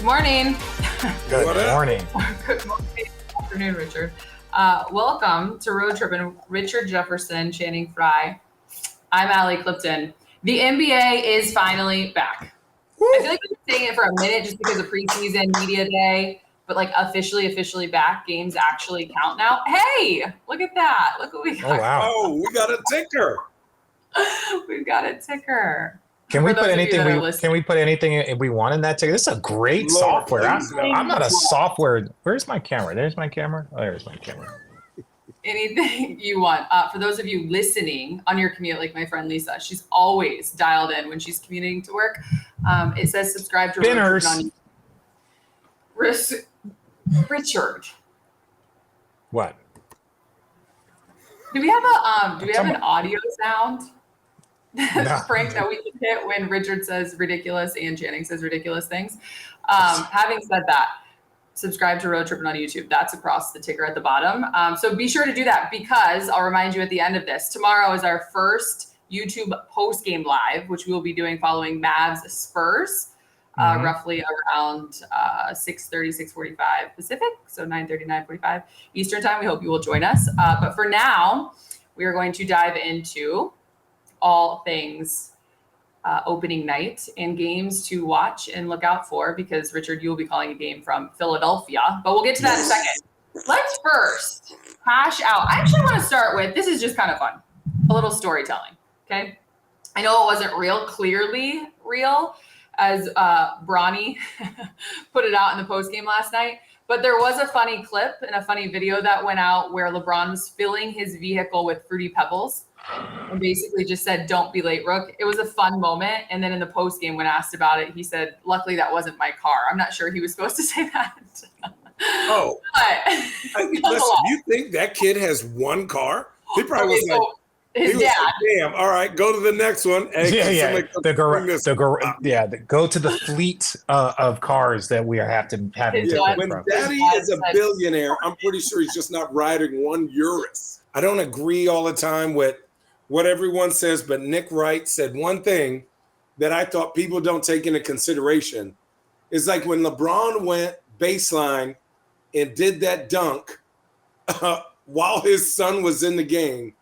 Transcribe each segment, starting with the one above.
morning. Good morning. Good morning. Good afternoon, Richard. Welcome to Road Trippin. Richard Jefferson, Channing Frye. I'm Allie Clifton. The NBA is finally back. Woo! I feel like we've been saying it for a minute just because of preseason, media day, but like officially back. Games actually count now. Hey, look at that. Look what we got. Oh, wow. Oh, we got a ticker. We've got a ticker. Can we put anything we want in that ticker? This is a great software. I'm not a software. Where's my camera? There's my camera. Oh, there's my camera. Anything you want. For those of you listening on your commute, like my friend Lisa, she's always dialed in when she's commuting to work. It says subscribe to Richard. What? Do we have an audio sound? No. Frank, that we can hit when Richard says ridiculous and Channing says ridiculous things. Having said that, subscribe to Road Trippin on YouTube. That's across the ticker at the bottom. So be sure to do that because I'll remind you at the end of this, tomorrow is our first YouTube post-game live, which we will be doing following Mavs Spurs, roughly around 6:30, 6:45 Pacific, so 9:30, 9:45 Eastern time. We hope you will join us. But for now, we are going to dive into all things opening night and games to watch and look out for because, Richard, you will be calling a game from Philadelphia. But we'll get to that in a second. Let's first hash out. I actually want to start with, this is just kind of fun, a little storytelling, okay? I know it wasn't clearly real, as Bronny put it out in the postgame last night. But there was a funny clip and a funny video that went out where LeBron was filling his vehicle with Fruity Pebbles and basically just said, "Don't be late, Rook." It was a fun moment. And then in the post game, when asked about it, he said, "Luckily, that wasn't my car." I'm not sure he was supposed to say that. Oh, listen, you think that kid has one car? He probably was like, his dad. Damn. All right, go to the next one. Hey, go to the fleet of cars that we are having. When Daddy is a billionaire, I'm pretty sure he's just not riding one Urus. I don't agree all the time with what everyone says, but Nick Wright said one thing that I thought people don't take into consideration. Is like when LeBron went baseline and did that dunk while his son was in the game,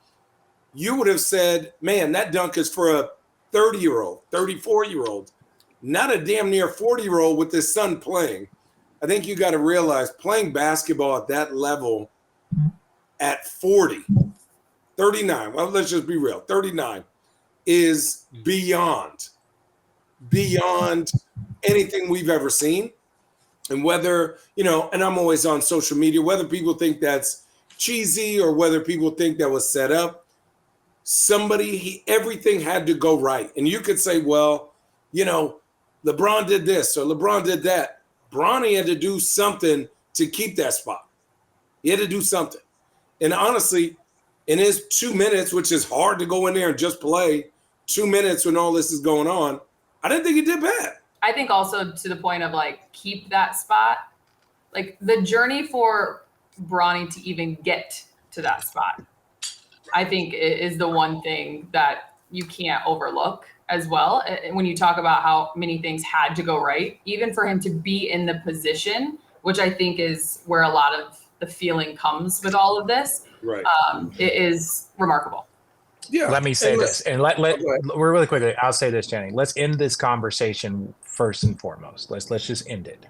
you would have said, man, that dunk is for a 30-year-old, 34-year-old, not a damn near 40-year-old with his son playing. I think you got to realize playing basketball at that level at 40, 39, well, let's just be real, 39 is beyond anything we've ever seen. And whether, and I'm always on social media, whether people think that's cheesy or whether people think that was set up, everything had to go right. And you could say, well, LeBron did this or LeBron did that. Bronny had to do something to keep that spot. He had to do something. And honestly, in his 2 minutes, which is hard to go in there and just play 2 minutes when all this is going on, I didn't think he did bad. I think also to the point of keep that spot, the journey for Bronny to even get to that spot, I think is the one thing that you can't overlook as well. When you talk about how many things had to go right, even for him to be in the position, which I think is where a lot of the feeling comes with all of this. Right. It is remarkable. Yeah. Let me say this, and let we're really quickly. I'll say this, Jenny. Let's end this conversation first and foremost. Let's just end it.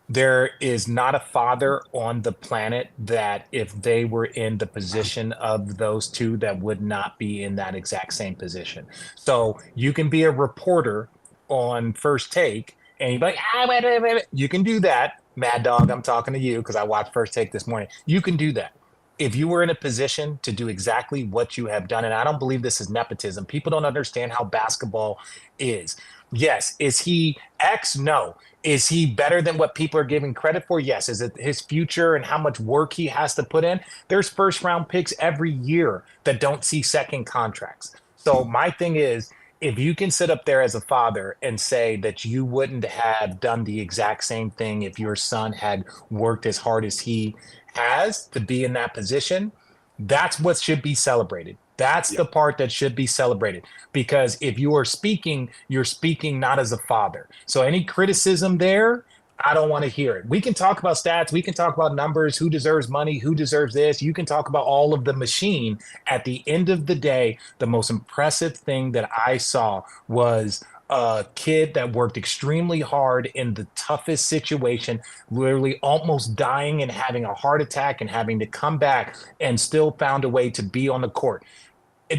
There is not a father on the planet that if they were in the position of those two that would not be in that exact same position. So you can be a reporter on First Take and you're like, wait. You can do that. Mad Dog, I'm talking to you because I watched First Take this morning. You can do that. If you were in a position to do exactly what you have done, and I don't believe this is nepotism. People don't understand how basketball is. Yes. Is he X? No. Is he better than what people are giving credit for? Yes. Is it his future and how much work he has to put in? There's first round picks every year that don't see second contracts. So my thing is, if you can sit up there as a father and say that you wouldn't have done the exact same thing if your son had worked as hard as he has to be in that position, that's what should be celebrated. That's the part that should be celebrated, because if you are speaking, you're speaking not as a father. So any criticism there I don't want to hear it. We can talk about stats. We can talk about numbers, who deserves money, who deserves this. You can talk about all of the machine. At the end of the day, the most impressive thing that I saw was a kid that worked extremely hard in the toughest situation, literally almost dying and having a heart attack and having to come back and still found a way to be on the court.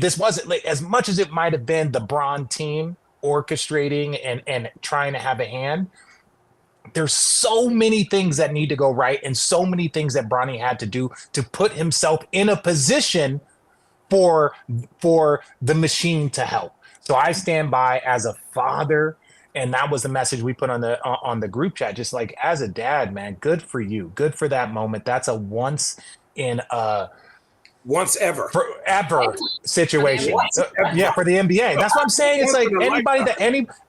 This wasn't like, as much as it might have been the Bron team orchestrating and trying to have a hand. There's so many things that need to go right and so many things that Bronny had to do to put himself in a position for the machine to help. So I stand by as a father, and that was the message we put on the group chat. Just like as a dad, man, good for you, good for that moment. That's a once ever situation. Yeah, for the NBA. That's what I'm saying. It's like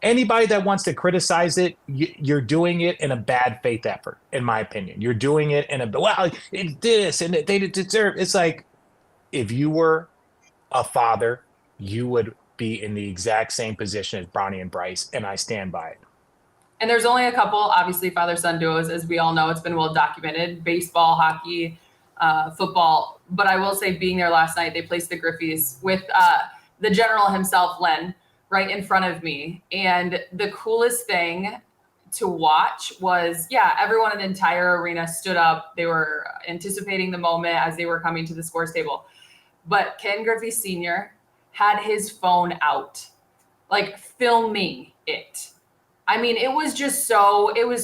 anybody that wants to criticize it, you're doing it in a bad faith effort, in my opinion. You're doing it in it's this and they deserve. It's like if you were a father, you would be in the exact same position as Bronny and Bryce, and I stand by it. And there's only a couple, obviously, father-son duos, as we all know. It's been well documented. Baseball, hockey, football. But I will say, being there last night, they placed the Griffeys with the general himself, Len, right in front of me. And the coolest thing to watch was, everyone in the entire arena stood up. They were anticipating the moment as they were coming to the scores table. But Ken Griffey Sr. had his phone out, like filming it. I mean, it was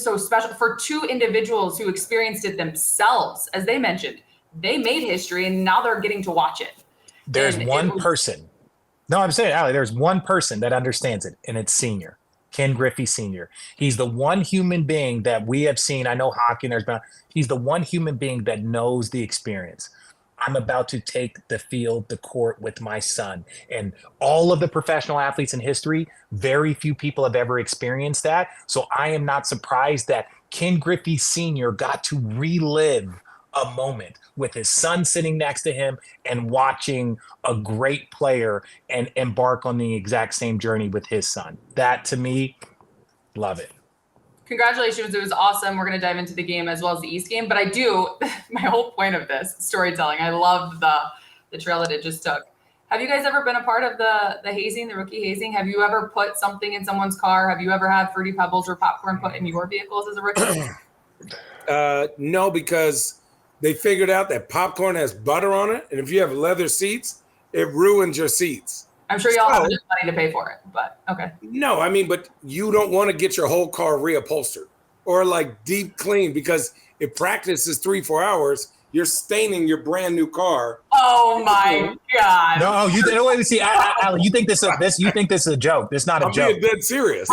so special for two individuals who experienced it themselves. As they mentioned, they made history and now they're getting to watch it. There's one person. No, I'm saying, Allie, there's one person that understands it, and it's Senior. Ken Griffey Sr. He's the one human being that we have seen. I know hockey, and he's the one human being that knows the experience. I'm about to take the field, the court with my son. And all of the professional athletes in history, very few people have ever experienced that. So I am not surprised that Ken Griffey Sr. got to relive a moment with his son sitting next to him and watching a great player and embark on the exact same journey with his son. That, to me, love it. Congratulations. It was awesome. We're going to dive into the game as well as the East game. But I do, my whole point of this, storytelling, I love the trail that it just took. Have you guys ever been a part of the hazing, the rookie hazing? Have you ever put something in someone's car? Have you ever had Fruity Pebbles or popcorn put in your vehicles as a rookie? No, because they figured out that popcorn has butter on it. And if you have leather seats, it ruins your seats. I'm sure y'all have enough money to pay for it, but okay. No, I mean, but you don't want to get your whole car reupholstered or like deep clean, because if practice is 3-4 hours, you're staining your brand new car. Oh my God! No, you wait. See, Allie, you think this is a joke? This is not a joke. I'm being dead serious.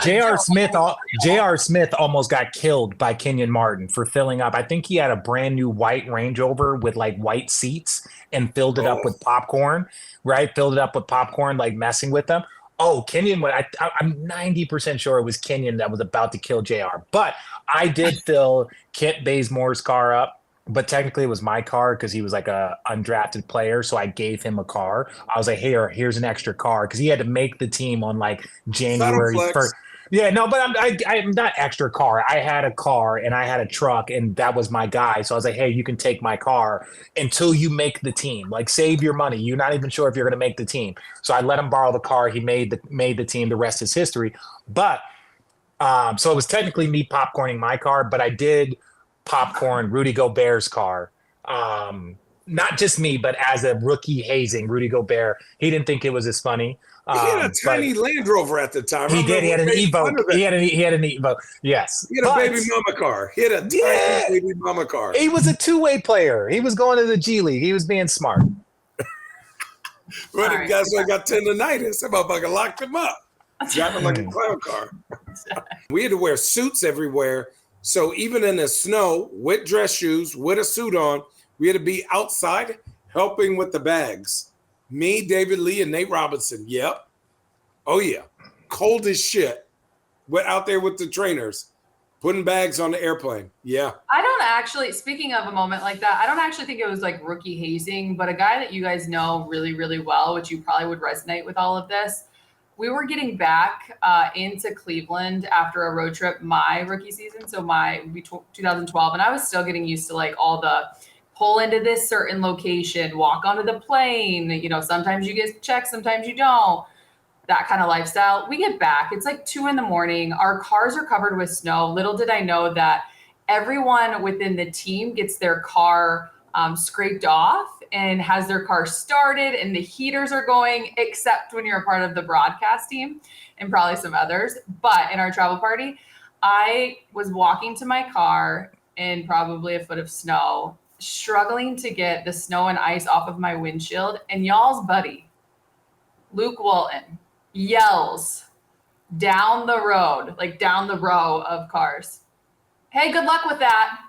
J.R. Smith almost got killed by Kenyon Martin for filling up. I think he had a brand new white Range Rover with like white seats and filled it up with popcorn. Right, filled it up with popcorn, like messing with them. Oh, Kenyon, I'm 90% sure it was Kenyon that was about to kill JR. But I did fill Kent Bazemore's car up, but technically it was my car because he was like a undrafted player. So I gave him a car. I was like, here's an extra car, because he had to make the team on like January 1st. Yeah, no, but I'm not extra car. I had a car and I had a truck, and that was my guy. So I was like, hey, you can take my car until you make the team. Like, save your money. You're not even sure if you're going to make the team. So I let him borrow the car. He made the team. The rest is history. But so it was technically me popcorning my car, but I did popcorn Rudy Gobert's car. Not just me, but as a rookie hazing, Rudy Gobert. He didn't think it was as funny. He had a tiny Land Rover at the time. He did. He had an Evoque. He had an Evoque. Yes. He had a baby mama car. He had a tiny baby mama car. He was a two-way player. He was going to the G League. He was being smart. But the guys got tendonitis. That motherfucker locked him up. Driving like a clown car. We had to wear suits everywhere. So even in the snow, with dress shoes, with a suit on, we had to be outside helping with the bags. Me, David Lee, and Nate Robinson. Yep. Oh, yeah. Cold as shit. We're out there with the trainers, putting bags on the airplane. Yeah. I don't actually, speaking of a moment like that, I don't actually think it was like rookie hazing, but a guy that you guys know really, really well, which you probably would resonate with all of this, we were getting back into Cleveland after a road trip, my rookie season. So 2012. And I was still getting used to like all the pull into this certain location, walk onto the plane. You know, sometimes you get checked, sometimes you don't. That kind of lifestyle. We get back. It's like 2 a.m. Our cars are covered with snow. Little did I know that everyone within the team gets their car scraped off and has their car started and the heaters are going, except when you're a part of the broadcast team and probably some others. But in our travel party, I was walking to my car in probably a foot of snow, struggling to get the snow and ice off of my windshield. And y'all's buddy, Luke Walton, yells down the road, like down the row of cars, "Hey, good luck with that."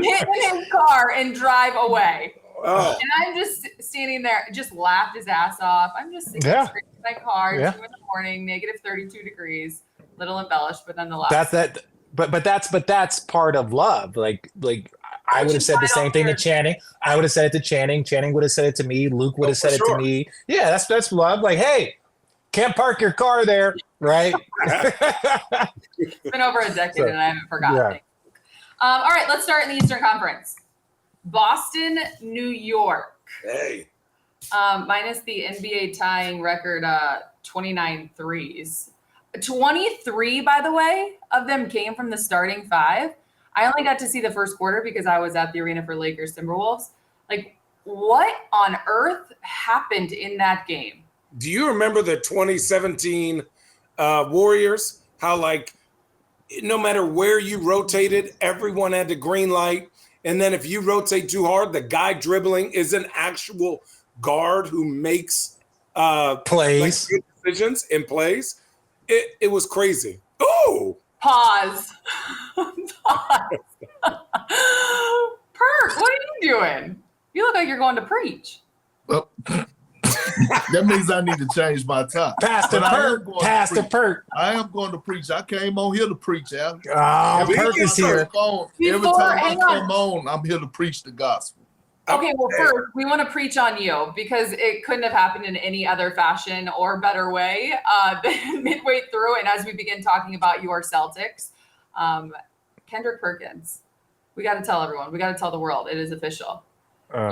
Get in his car and drive away. Oh. And I'm just standing there, just laughed his ass off. I'm just sitting in my car, 2 a.m, negative 32 degrees, little embellished, but nonetheless. But that's part of love. Like I would have said the same thing to Channing. I would have said it to Channing. Channing would have said it to me. Luke would have said it to me. Yeah, that's love. Like, hey, can't park your car there, right? It's been over a decade and I haven't forgotten. Yeah. All right, let's start in the Eastern Conference. Boston, New York. Hey. Minus the NBA tying record 29 threes. 23, by the way, of them came from the starting 5. I only got to see the first quarter because I was at the arena for Lakers Timberwolves. Like, what on earth happened in that game? Do you remember the 2017 Warriors? How, like, no matter where you rotated, everyone had the green light. And then if you rotate too hard, the guy dribbling is an actual guard who makes plays, like, good decisions and plays. It was crazy. Oh! Pause. Pause. Perk, what are you doing? You look like you're going to preach. Well, that means I need to change my top. Pastor Perk. I am going to preach. I came on here to preach, Al. Perk is here. Every time I come on, I'm here to preach the gospel. Okay, well, first, we want to preach on you because it couldn't have happened in any other fashion or better way than midway through. And as we begin talking about your Celtics, Kendrick Perkins, we got to tell everyone, we got to tell the world, it is official.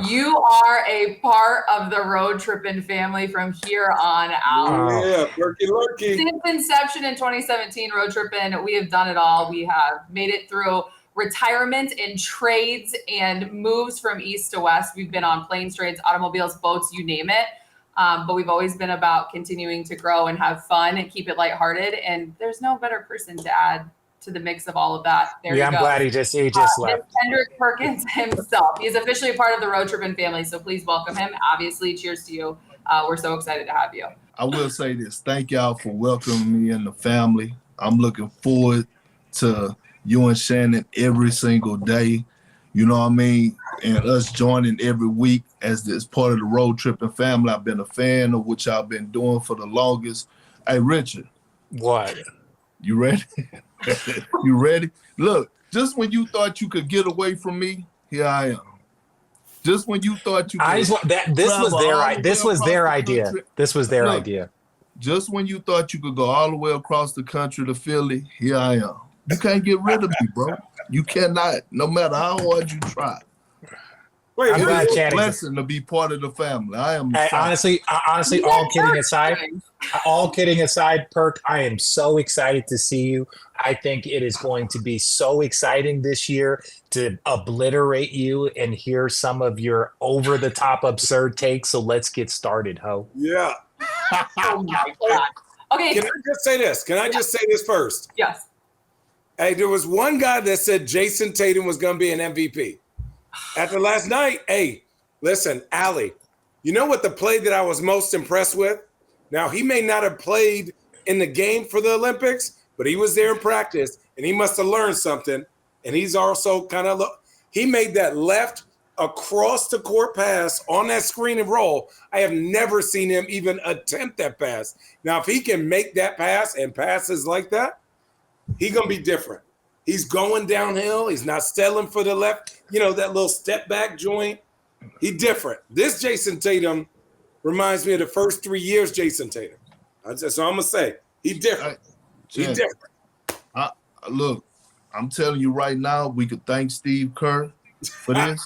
You are a part of the Road Trippin family from here on out. Yeah, Perky Lurky. Since inception in 2017, Road Trippin, we have done it all. We have made it through retirement and trades and moves from east to west. We've been on planes, trades, automobiles, boats, you name it. But we've always been about continuing to grow and have fun and keep it lighthearted. And there's no better person to add to the mix of all of that. There you go. I'm glad he just left. Kendrick Perkins himself. He's officially a part of the Road Trippin family. So please welcome him. Obviously, cheers to you. We're so excited to have you. I will say this. Thank y'all for welcoming me in the family. I'm looking forward to you and Shannon every single day, you know what I mean? And us joining every week as this part of the Road Trippin family. I've been a fan of what y'all been doing for the longest. Hey, Richard. What? You ready? You ready? Look, just when you thought you could get away from me, here I am. Just when you thought you could. This was their idea. This was their idea. Just when you thought you could go all the way across the country to Philly, here I am. You can't get rid of me, bro. You cannot, no matter how hard you try. Wait, it's a blessing to be part of the family. I am. Honestly, all kidding aside, Perk, I am so excited to see you. I think it is going to be so exciting this year to obliterate you and hear some of your over-the-top absurd takes. So let's get started, ho. Yeah. Oh my God. Okay. Can I just say this? Can I just say this first? Yes. Hey, there was one guy that said Jason Tatum was going to be an MVP. After last night, hey, listen, Allie, you know what the play that I was most impressed with? Now, he may not have played in the game for the Olympics, but he was there in practice, and he must have learned something. And he's also kind of he made that left across the court pass on that screen and roll. I have never seen him even attempt that pass. Now, if he can make that pass and passes like that, he's going to be different. He's going downhill. He's not settling for the left, that little step back joint. He's different. This Jason Tatum, reminds me of the first 3 years Jason Tatum. So I'm gonna say he's different. He's different. Look, I'm telling you right now, we could thank Steve Kerr for this,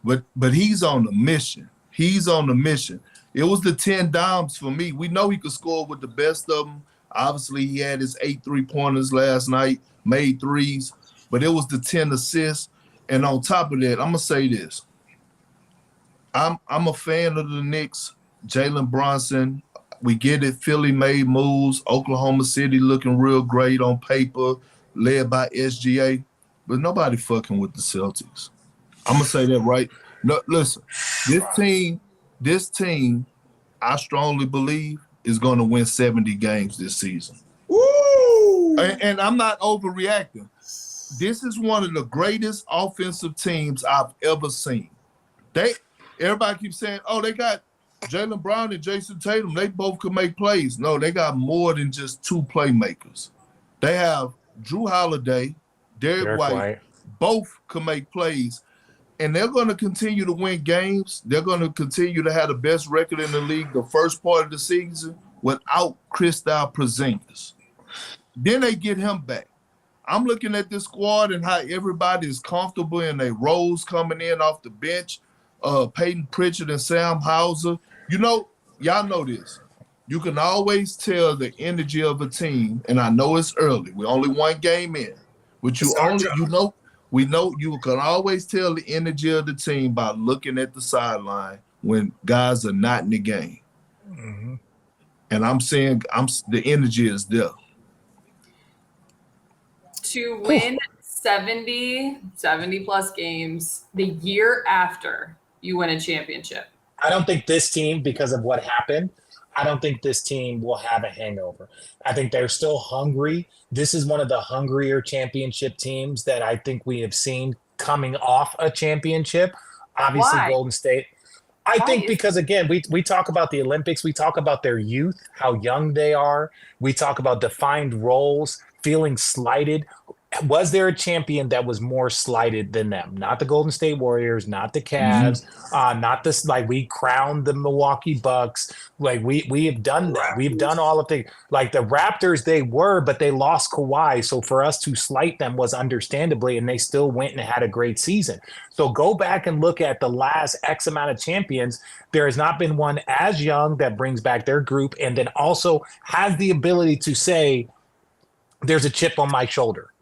but he's on a mission. He's on a mission. It was the 10 dimes for me. We know he could score with the best of them. Obviously, he had his 8 3-pointers last night, made threes, but it was the 10 assists. And on top of that, I'm gonna say this. I'm a fan of the Knicks. Jalen Brunson, we get it. Philly made moves. Oklahoma City looking real great on paper, led by SGA, but nobody fucking with the Celtics. I'm gonna say that right. No, listen, this team, I strongly believe is gonna win 70 games this season. Woo! And I'm not overreacting. This is one of the greatest offensive teams I've ever seen. Everybody keeps saying, oh, they got Jaylen Brown and Jason Tatum. They both can make plays. No, they got more than just 2 playmakers. They have Drew Holiday, Derek White, both can make plays. And they're going to continue to win games. They're going to continue to have the best record in the league the first part of the season without Kristaps Porzingis. Then they get him back. I'm looking at this squad and how everybody is comfortable in their roles coming in off the bench. Peyton Pritchard and Sam Hauser. You know, y'all know this. You can always tell the energy of a team, and I know it's early. We're only 1 game in. But we know you can always tell the energy of the team by looking at the sideline when guys are not in the game. Mm-hmm. And I'm saying the energy is there. To win 70 plus games the year after you win a championship. I don't think this team, because of what happened, I don't think this team will have a hangover. I think they're still hungry. This is one of the hungrier championship teams that I think we have seen coming off a championship. Obviously, Why? Golden State. I think because, again, we talk about the Olympics. We talk about their youth, how young they are. We talk about defined roles, feeling slighted. Was there a champion that was more slighted than them? Not the Golden State Warriors, not the Cavs, not this. Like, we crowned the Milwaukee Bucks. Like, we have done that. We've done all of the, like, the Raptors. They were, but they lost Kawhi. So for us to slight them was understandably, and they still went and had a great season. So go back and look at the last X amount of champions. There has not been one as young that brings back their group, and then also has the ability to say, "There's a chip on my shoulder."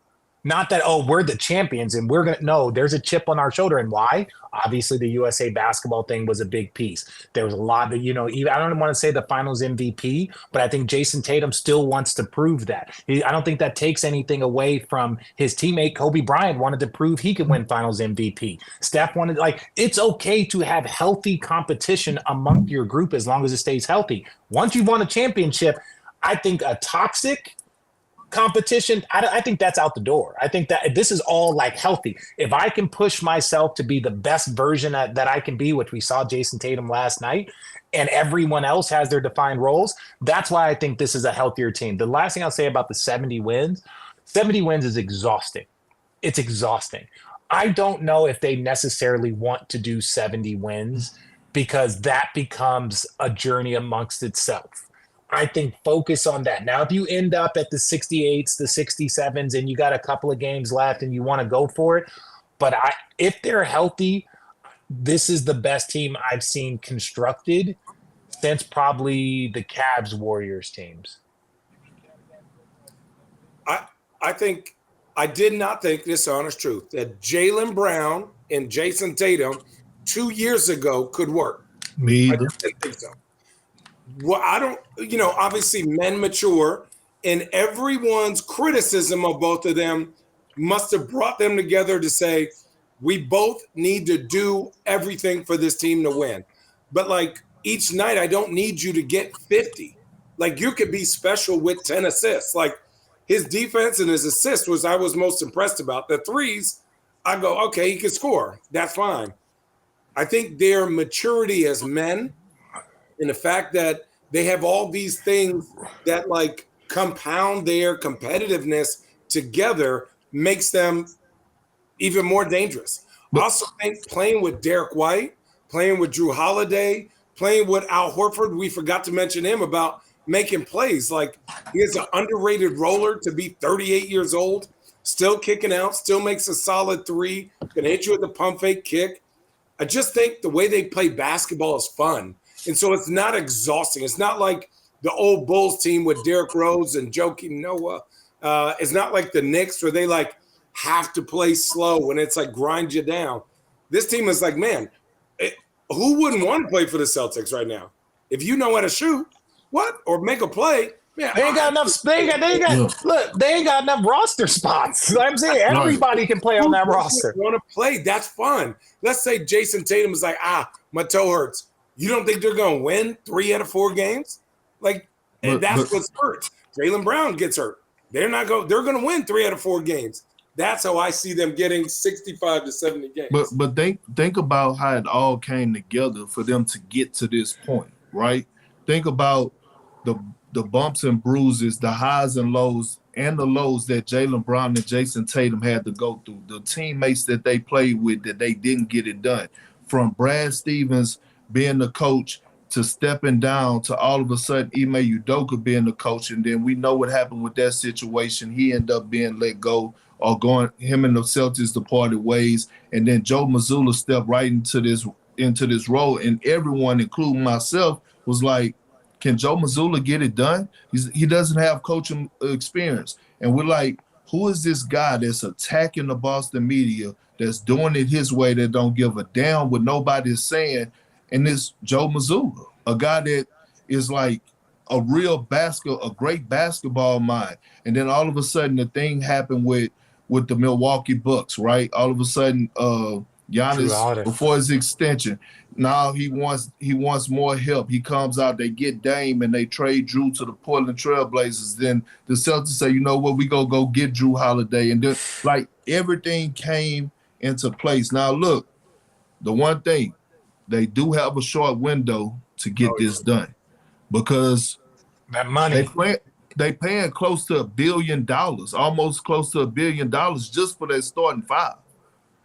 Not that, oh, we're the champions and we're going to, no, there's a chip on our shoulder. And why? Obviously, the USA basketball thing was a big piece. There was a lot that, even, I don't want to say the finals MVP, but I think Jason Tatum still wants to prove that. I don't think that takes anything away from his teammate. Kobe Bryant wanted to prove he could win finals MVP. Steph wanted, it's okay to have healthy competition among your group as long as it stays healthy. Once you've won a championship, I think a toxic competition, I think that's out the door. I think that this is all healthy. If I can push myself to be the best version that I can be, which we saw Jason Tatum last night, and everyone else has their defined roles, that's why I think this is a healthier team. The last thing I'll say about the 70 wins is exhausting. It's exhausting. I don't know if they necessarily want to do 70 wins because that becomes a journey amongst itself. I think focus on that. Now, if you end up at the 68s, the 67s, and you got a couple of games left and you want to go for it, but if they're healthy, this is the best team I've seen constructed since probably the Cavs Warriors teams. I did not think, this honest truth, that Jaylen Brown and Jason Tatum 2 years ago could work. Me I just didn't think so. Well, I don't, obviously men mature, and everyone's criticism of both of them must have brought them together to say, we both need to do everything for this team to win. But each night, I don't need you to get 50. You could be special with 10 assists. His defense and his assists I was most impressed about. The threes, I go, okay, he can score. That's fine. I think their maturity as men, and the fact that they have all these things that compound their competitiveness together makes them even more dangerous. I also think playing with Derek White, playing with Drew Holiday, playing with Al Horford. We forgot to mention him about making plays. Like, he is an underrated roller to be 38 years old, still kicking out, still makes a solid three, can hit you with a pump fake kick. I just think the way they play basketball is fun. And so it's not exhausting. It's not like the old Bulls team with Derrick Rose and Joakim Noah. It's not like the Knicks where they like have to play slow and it's like grind you down. This team is like, man, who wouldn't want to play for the Celtics right now? If you know how to shoot, what? Or make a play. Man, they ain't got enough. They ain't got enough roster spots. I'm saying everybody can play on that roster. Want to play? That's fun. Let's say Jason Tatum is like, my toe hurts. You don't think they're going to win 3 out of 4 games? Like, and that's what's hurt. Jaylen Brown gets hurt. They're not going. They're going to win 3 out of 4 games. That's how I see them getting 65 to 70 games. But think about how it all came together for them to get to this point, right? Think about the bumps and bruises, the highs and lows, and the lows that Jaylen Brown and Jason Tatum had to go through. The teammates that they played with that they didn't get it done. From Brad Stevens being the coach to stepping down to all of a sudden Ime Udoka being the coach, and then we know what happened with that situation. He ended up being let go or going. Him and the Celtics departed ways, and then Joe Mazzulla stepped right into this role, and everyone, including myself, was like, can Joe Mazzulla get it done? He doesn't have coaching experience. And we're like, who is this guy that's attacking the Boston media, that's doing it his way, that don't give a damn what nobody is saying? And it's Joe Mazzulla, a guy that is like a great basketball mind. And then all of a sudden the thing happened with the Milwaukee Bucks, right? All of a sudden, Giannis, before his extension, now he wants more help. He comes out, they get Dame, and they trade Drew to the Portland Trail Blazers. Then the Celtics say, you know what, we go get Drew Holiday. And then, like, everything came into place. Now, look, the one thing, they do have a short window to get this done, because that money, they paying close to $1 billion, almost close to $1 billion just for their starting 5.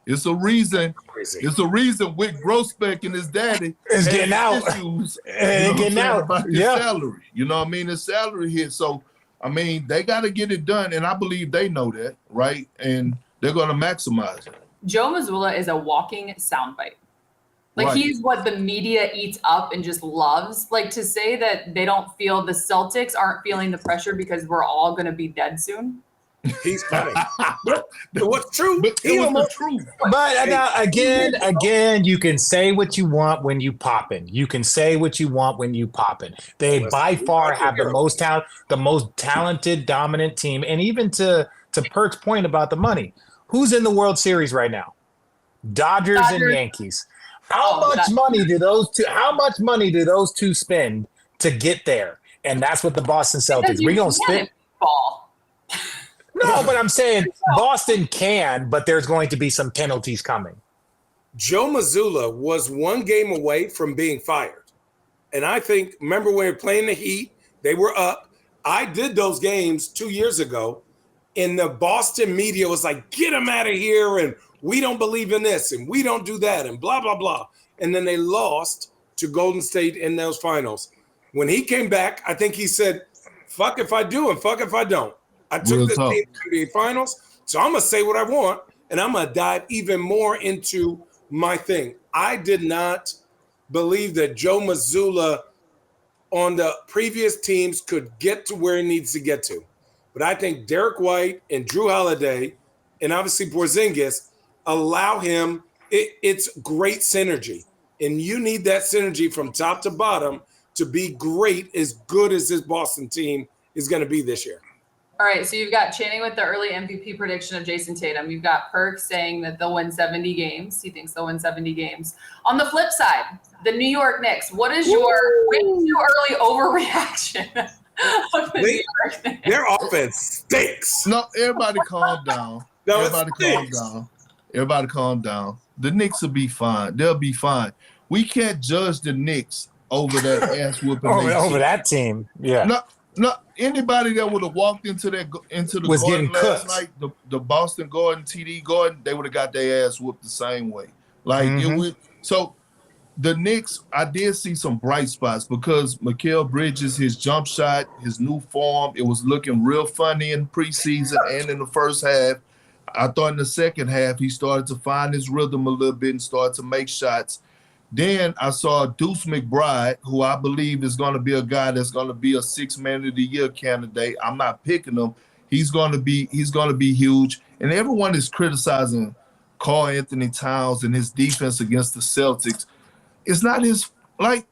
It's a reason. Crazy. It's a reason Wick Grossbeck and his daddy is getting out. Getting out about his salary. You know what I mean? His salary hit. So, I mean, they got to get it done, and I believe they know that, right? And they're going to maximize it. Joe Mazzulla is a walking soundbite. Like, right. He's what the media eats up and just loves. Like, to say that they don't feel, the Celtics aren't feeling the pressure because we're all going to be dead soon. He's funny. What's true? But it was the truth. But now, again, you can say what you want when you poppin'. You can say what you want when you poppin'. They by far have the most talented, dominant team. And even to Perk's point about the money, who's in the World Series right now? Dodgers. And Yankees. How much money do those two spend to get there? And that's what the Boston Celtics. We're gonna spend. No, but I'm saying Boston can, but there's going to be some penalties coming. Joe Mazzulla was 1 game away from being fired. And I think, remember when we were playing the Heat, they were up. I did those games 2 years ago, and the Boston media was like, get him out of here, and we don't believe in this, and we don't do that, and blah, blah, blah. And then they lost to Golden State in those finals. When he came back, I think he said, fuck if I do and fuck if I don't. I took the team to the finals, so I'm going to say what I want, and I'm going to dive even more into my thing. I did not believe that Joe Mazzulla on the previous teams could get to where he needs to get to. But I think Derek White and Drew Holiday and obviously Porzingis allow him – it's great synergy. And you need that synergy from top to bottom to be great, as good as this Boston team is going to be this year. All right, so you've got Channing with the early MVP prediction of Jason Tatum. You've got Perk saying that they'll win 70 games. He thinks they'll win 70 games. On the flip side, the New York Knicks, what is your early overreaction of the New York Knicks? Their offense stinks. No, everybody calm down. Everybody calm down. The Knicks will be fine. They'll be fine. We can't judge the Knicks over that ass whooping. over that team, yeah. No, anybody that would have walked into the was Garden getting last cooked. night, the Boston Garden, TD Garden, they would have got their ass whooped the same way. Like it would. So the Knicks, I did see some bright spots because Mikal Bridges, his jump shot, his new form, it was looking real funny in preseason and in the first half. I thought in the second half, he started to find his rhythm a little bit and started to make shots. Then I saw Deuce McBride, who I believe is going to be a guy that's going to be a Six-Man of the Year candidate. I'm not picking him. He's going to be huge. And everyone is criticizing Karl-Anthony Towns and his defense against the Celtics. It's not his, like,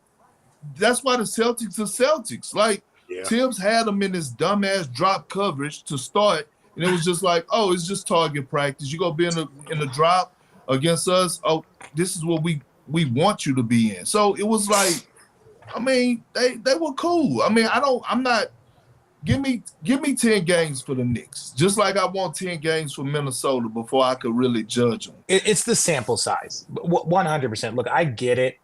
that's why the Celtics are Celtics. Like, Tibbs had him in this dumbass drop coverage to start, and it was just like, oh, it's just target practice. You're going to be in a drop against us. Oh, this is what we want you to be in. So it was like, I mean, they were cool. I mean, give me 10 games for the Knicks, just like I want 10 games for Minnesota before I could really judge them. It's the sample size, 100%. Look, I get it.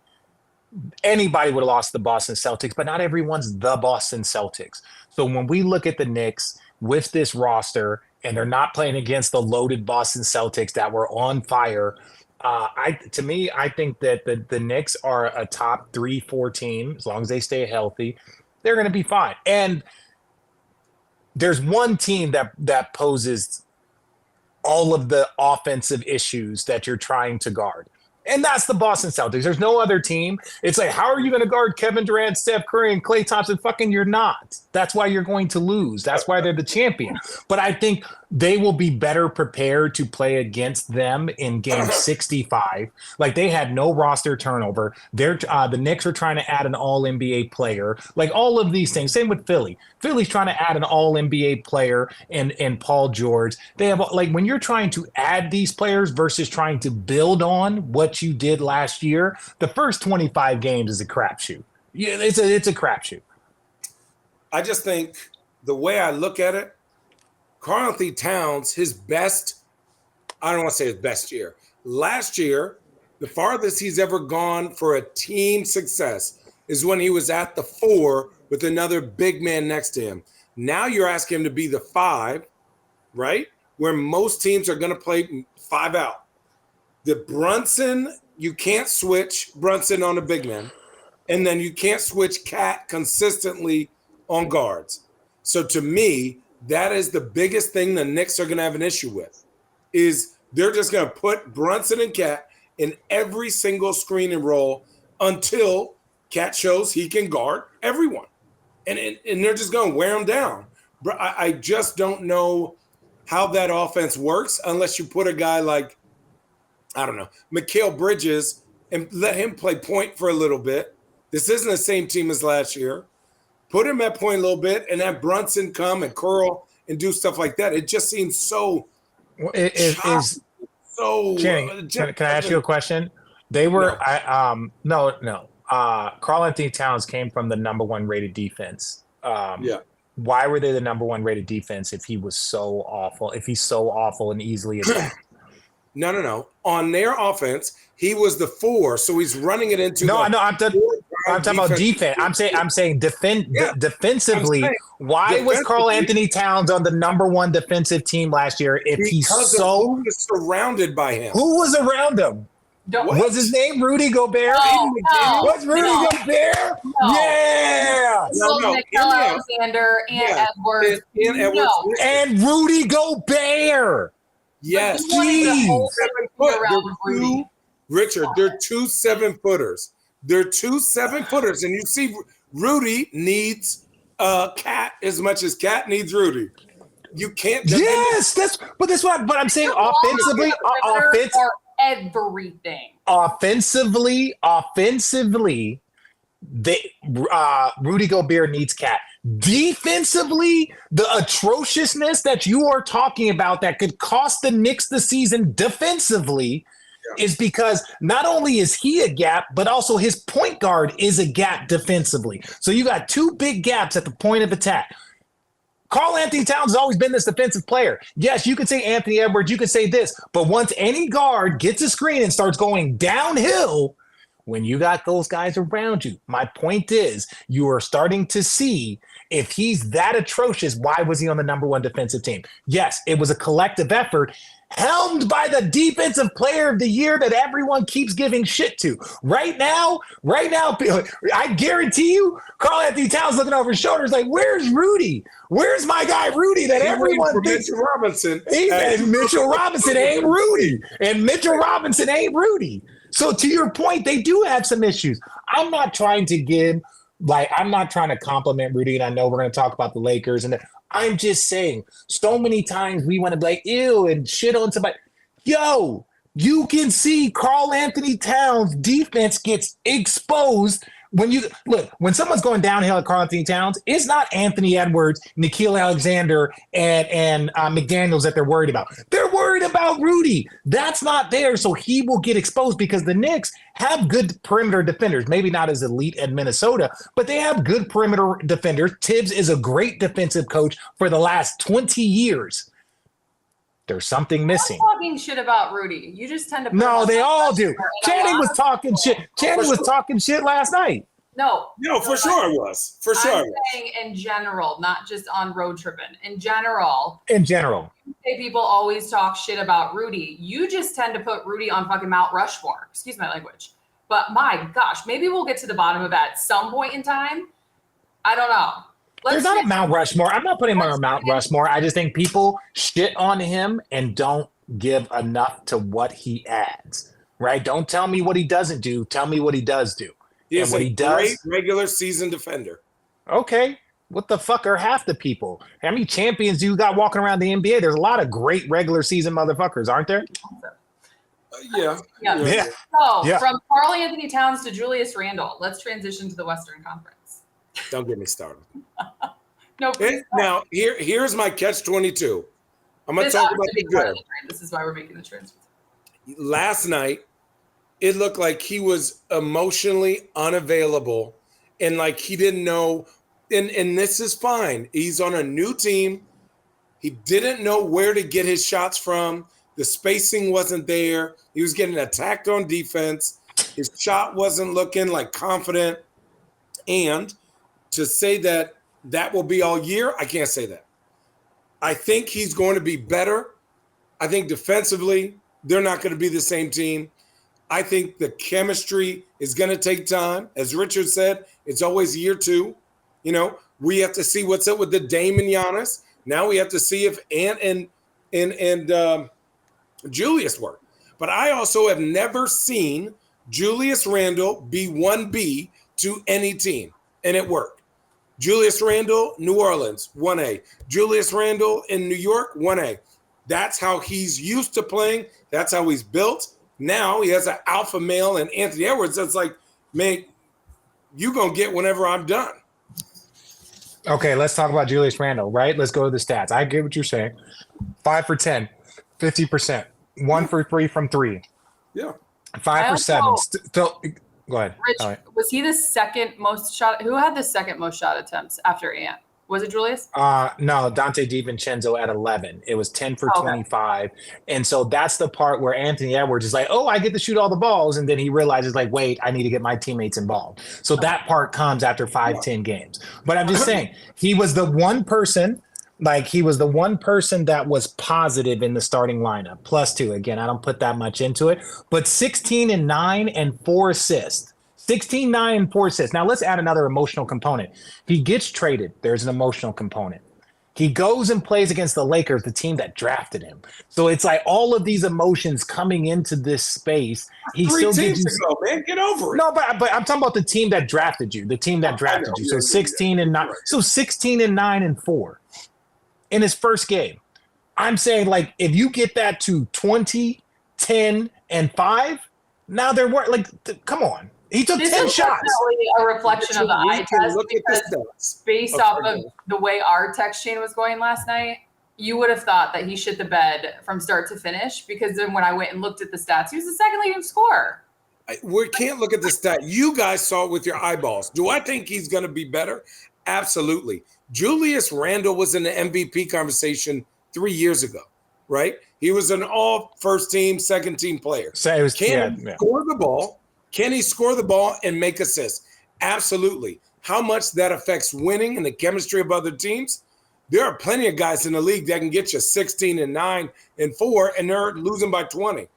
Anybody would have lost the Boston Celtics, but not everyone's the Boston Celtics. So when we look at the Knicks with this roster and they're not playing against the loaded Boston Celtics that were on fire, I think that the Knicks are a top 3-4 team. As long as they stay healthy, they're going to be fine. And there's one team that poses all of the offensive issues that you're trying to guard. And that's the Boston Celtics. There's no other team. It's like, how are you going to guard Kevin Durant, Steph Curry, and Klay Thompson? Fucking you're not. That's why you're going to lose. That's why they're the champion. But I think they will be better prepared to play against them in game 65. Like, they had no roster turnover. The Knicks are trying to add an all-NBA player. Like, all of these things. Same with Philly. Philly's trying to add an all-NBA player and Paul George. They have, like, when you're trying to add these players versus trying to build on what you did last year, the first 25 games is a crapshoot. Yeah, it's a crapshoot. I just think the way I look at it, Karl-Anthony Towns, his best, I don't want to say his best year. Last year, the farthest he's ever gone for a team success is when he was at the 4 with another big man next to him. Now you're asking him to be the 5, right? Where most teams are going to play 5 out. The Brunson, you can't switch Brunson on the big man. And then you can't switch Cat consistently on guards. So to me, that is the biggest thing the Knicks are going to have an issue with, is they're just going to put Brunson and Cat in every single screen and roll until Cat shows he can guard everyone. And they're just going to wear them down. But I just don't know how that offense works unless you put a guy like, I don't know, Mikal Bridges and let him play point for a little bit. This isn't the same team as last year. Put him at point a little bit and have Brunson come and curl and do stuff like that. It just seems so. Channing, can I ask you a question? They were no. Karl-Anthony Towns came from the number 1 rated defense. Why were they the number 1 rated defense if he was so awful? If he's so awful and easily attacked? No. On their offense, he was the 4, so he's running it into. I'm talking about defense. I'm saying defensively. Why was Karl-Anthony Towns on the number 1 defensive team last year if he's so surrounded by him? Who was around him? Was his name Rudy Gobert? Was Rudy Gobert? No. Yeah. Nickel Alexander and Edwards. And Rudy Gobert. Yes. Richard, they're 2 7-footers. They're 2 7-footers, and you see Rudy needs Cat as much as Cat needs Rudy. You can't. Yes, that's what I'm saying. Offensively, everything. Offensively, Rudy Gobert needs Cat. Defensively, the atrociousness that you are talking about that could cost the Knicks the season defensively is because not only is he a gap, but also his point guard is a gap defensively. So you got 2 big gaps at the point of attack. Karl-Anthony Towns has always been this defensive player. Yes, you could say Anthony Edwards, you could say this, but once any guard gets a screen and starts going downhill, when you got those guys around you, my point is you are starting to see if he's that atrocious, why was he on the number 1 defensive team? Yes, it was a collective effort. helmed by the defensive player of the year that everyone keeps giving shit to. Right now, I guarantee you, Karl-Anthony Towns looking over his shoulders like, where's Rudy? Where's my guy Rudy that everyone thinks? Mitchell Robinson. And Mitchell Robinson ain't Rudy. And Mitchell Robinson ain't Rudy. So to your point, they do have some issues. I'm not trying to compliment Rudy, and I know we're going to talk about the Lakers, and I'm just saying, so many times we want to be like, ew, and shit on somebody. Yo, you can see Karl-Anthony Towns' defense gets exposed when someone's going downhill at Karl-Anthony Towns, it's not Anthony Edwards, Nickeil Alexander, and McDaniels that they're worried about. They're worried about Rudy. That's not there, so he will get exposed because the Knicks have good perimeter defenders. Maybe not as elite at Minnesota, but they have good perimeter defenders. Tibbs is a great defensive coach for the last 20 years. There's something missing. I'm talking shit about Rudy. You just tend to. No, they all do. Channing was talking shit. Channing was talking shit last night. No, for sure it was. For sure. I'm saying in general, not just on Road Trippin. In general, people always talk shit about Rudy. You just tend to put Rudy on fucking Mount Rushmore. Excuse my language. But my gosh, maybe we'll get to the bottom of that at some point in time. I don't know. There's not a Mount Rushmore. I'm not putting him on Mount Rushmore. I just think people shit on him and don't give enough to what he adds, right? Don't tell me what he doesn't do. Tell me what he does do. He is a great regular season defender. Okay. What the fuck are half the people? How many champions do you got walking around the NBA? There's a lot of great regular season motherfuckers, aren't there? Yeah. So from Karl-Anthony Towns to Julius Randle, let's transition to the Western Conference. Don't get me started. No. Now, here's my catch-22. I'm going to talk about the good. This is why we're making the transfer. Last night, it looked like he was emotionally unavailable and like he didn't know. And this is fine. He's on a new team. He didn't know where to get his shots from. The spacing wasn't there. He was getting attacked on defense. His shot wasn't looking like confident. And to say that will be all year, I can't say that. I think he's going to be better. I think defensively, they're not going to be the same team. I think the chemistry is going to take time. As Richard said, it's always year two. You know, we have to see what's up with the Dame and Giannis. Now we have to see if Ant and Julius work. But I also have never seen Julius Randle be 1B to any team, and it worked. Julius Randle, New Orleans, 1A. Julius Randle in New York, 1A. That's how he's used to playing. That's how he's built. Now he has an alpha male and Anthony Edwards. That's like, man, you going to get whenever I'm done. Okay, let's talk about Julius Randle, right? Let's go to the stats. I get what you're saying. 5 for 10, 50%. 1 for 3 from 3. Yeah. 5 for 7. Still, go ahead. Rich, was he the second most shot? Who had the second most shot attempts after Ant? Was it Julius? No, Dante DiVincenzo at 11. It was 10 for 25. And so that's the part where Anthony Edwards is like, oh, I get to shoot all the balls. And then he realizes, like, wait, I need to get my teammates involved. So that part comes after 5-10 games. But I'm just saying, he was the one person that was positive in the starting lineup. +2. Again, I don't put that much into it. But 16 and 9 and 4 assists. 16, 9, and 4 assists. Now let's add another emotional component. He gets traded. There's an emotional component. He goes and plays against the Lakers, the team that drafted him. So it's like all of these emotions coming into this space. He 3 still teams gives you, ago, man. Get over it. No, but I'm talking about the team that drafted you. The team that drafted you. So 16 and 9. So 16 and 9 and 4 in his first game. I'm saying, like, if you get that to 20, 10, and 5, now they're like, come on. He took 10 shots. Definitely a reflection of the eye test, because based off of the way our text chain was going last night, you would have thought that he shit the bed from start to finish, because then when I went and looked at the stats, he was the second leading scorer. We can't look at the stat. You guys saw it with your eyeballs. Do I think he's going to be better? Absolutely. Julius Randle was in the MVP conversation 3 years ago, right? He was an all first team, second team player. So it was, Can he score the ball? Can he score the ball and make assists? Absolutely. How much that affects winning and the chemistry of other teams? There are plenty of guys in the league that can get you 16 and 9 and 4, and they're losing by 20.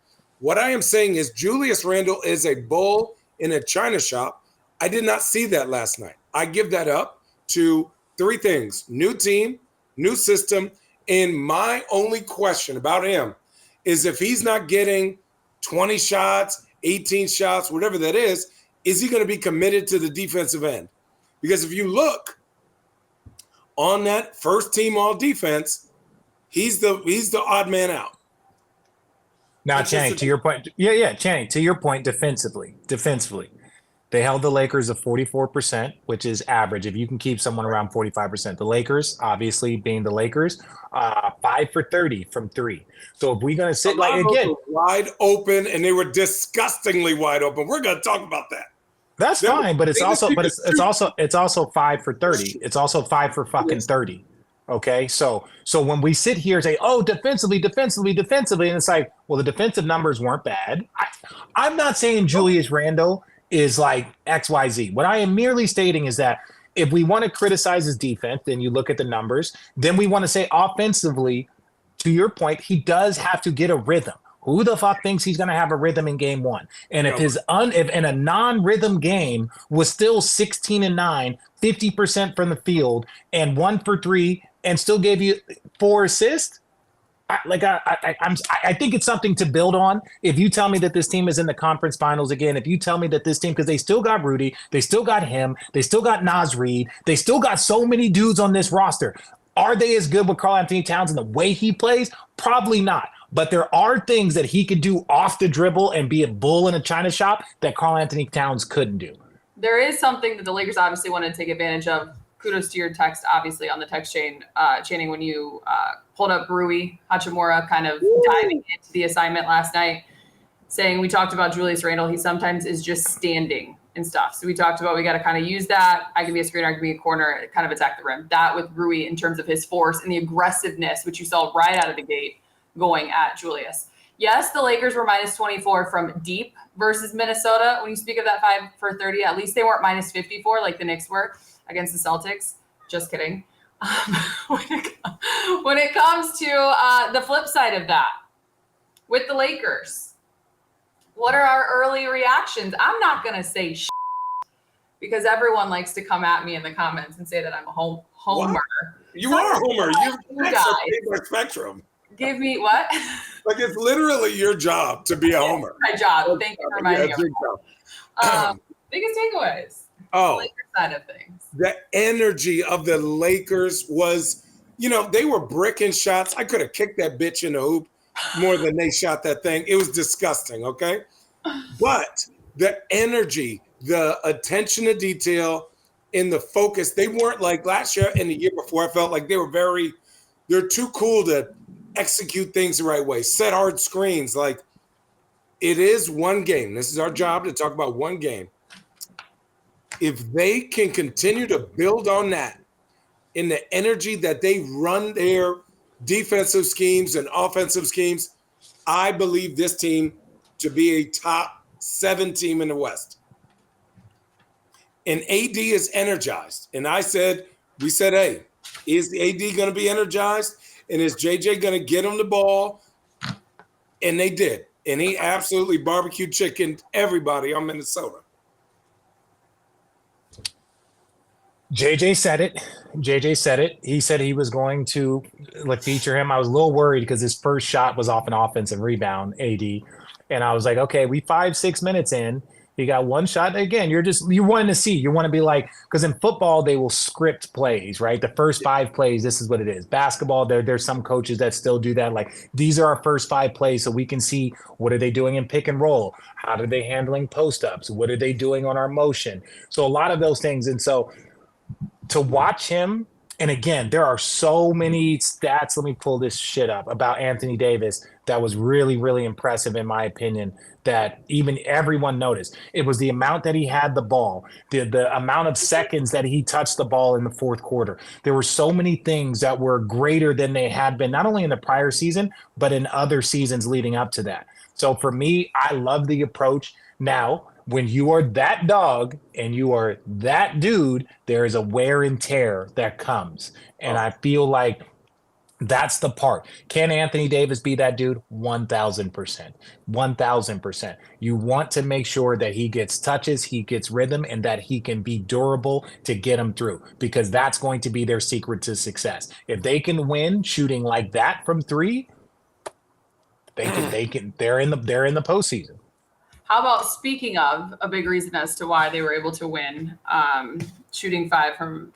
What I am saying is Julius Randle is a bull in a china shop. I did not see that last night. I give that up to three things: new team, new system, and my only question about him is if he's not getting 20 shots, 18 shots, whatever that is he going to be committed to the defensive end? Because if you look on that first team all defense, he's the odd man out. Now, Channing, to your point, Channing, to your point, defensively, they held the Lakers at 44%, which is average. If you can keep someone around 45%, the Lakers, obviously being the Lakers, 5 for 30 from three. So if we're going to sit like again, wide open, and they were disgustingly wide open. We're going to talk about that. That's fine, but it's also 5 for 30. It's also 5 for fucking 30. Okay, so when we sit here and say, oh, defensively, and it's like, well, the defensive numbers weren't bad. I'm not saying Julius Randle is like XYZ. What I am merely stating is that if we want to criticize his defense, then you look at the numbers. Then we want to say offensively, to your point, he does have to get a rhythm. Who the fuck thinks he's going to have a rhythm in game one? And if if in a non-rhythm game was still 16 and 9, 50% from the field, and 1 for 3, and still gave you 4 assists, I think it's something to build on. If you tell me that this team is in the conference finals again, if you tell me that this team, because they still got Rudy, they still got him, they still got Naz Reid, they still got so many dudes on this roster. Are they as good with Karl-Anthony Towns and the way he plays? Probably not. But there are things that he could do off the dribble and be a bull in a china shop that Karl-Anthony Towns couldn't do. There is something that the Lakers obviously want to take advantage of. Kudos to your text, obviously, on the text chain, Channing, when you pulled up Rui Hachimura kind of diving into the assignment last night, saying we talked about Julius Randle. He sometimes is just standing and stuff. So we talked about we got to kind of use that. I can be a screener, I can be a corner, kind of attack the rim. That with Rui in terms of his force and the aggressiveness, which you saw right out of the gate going at Julius. Yes, the Lakers were minus 24 from deep versus Minnesota. When you speak of that 5 for 30, at least they weren't minus 54 like the Knicks were against the Celtics. Just kidding. When it comes to the flip side of that, with the Lakers, what are our early reactions? I'm not going to say shit because everyone likes to come at me in the comments and say that I'm a homer. What? You are a homer. You're a spectrum. Give me what? Like it's literally your job to be a homer. My job. Thank you for reminding me. Biggest takeaways. Oh, Lakers side of things. The energy of the Lakers was, they were bricking shots. I could have kicked that bitch in the hoop more than they shot that thing. It was disgusting. Okay, but the energy, the attention to detail, and the focus, they weren't like last year and the year before. I felt like they're too cool to execute things the right way, set hard screens. Like, it is one game. This is our job to talk about one game. If they can continue to build on that in the energy that they run their defensive schemes and offensive schemes, I believe this team to be a top 7 team in the West. And AD is energized. And we said, hey, is AD going to be energized? And is JJ going to get him the ball? And they did. And he absolutely barbecue chickened everybody on Minnesota. JJ said it. He said he was going to feature him. I was a little worried because his first shot was off an offensive rebound, AD. And I was like, okay, we 5-6 minutes in. He got one shot. Again, you're wanting to see. You want to be like, because in football, they will script plays, right? The first 5 plays, this is what it is. Basketball, there's some coaches that still do that. Like, these are our first 5 plays so we can see what are they doing in pick and roll? How are they handling post-ups? What are they doing on our motion? So a lot of those things. And so to watch him, and again, there are so many stats. Let me pull this shit up about Anthony Davis that was really, really impressive in my opinion, that even everyone noticed. It was the amount that he had the ball, the amount of seconds that he touched the ball in the fourth quarter. There were so many things that were greater than they had been, not only in the prior season, but in other seasons leading up to that. So for me, I love the approach. Now, when you are that dog and you are that dude, there is a wear and tear that comes. And I feel like that's the part. Can Anthony Davis be that dude? 1,000%. 1,000%. You want to make sure that he gets touches, he gets rhythm, and that he can be durable to get him through, because that's going to be their secret to success. If they can win shooting like that from three, they're in the postseason. How about, speaking of a big reason as to why they were able to win, shooting 5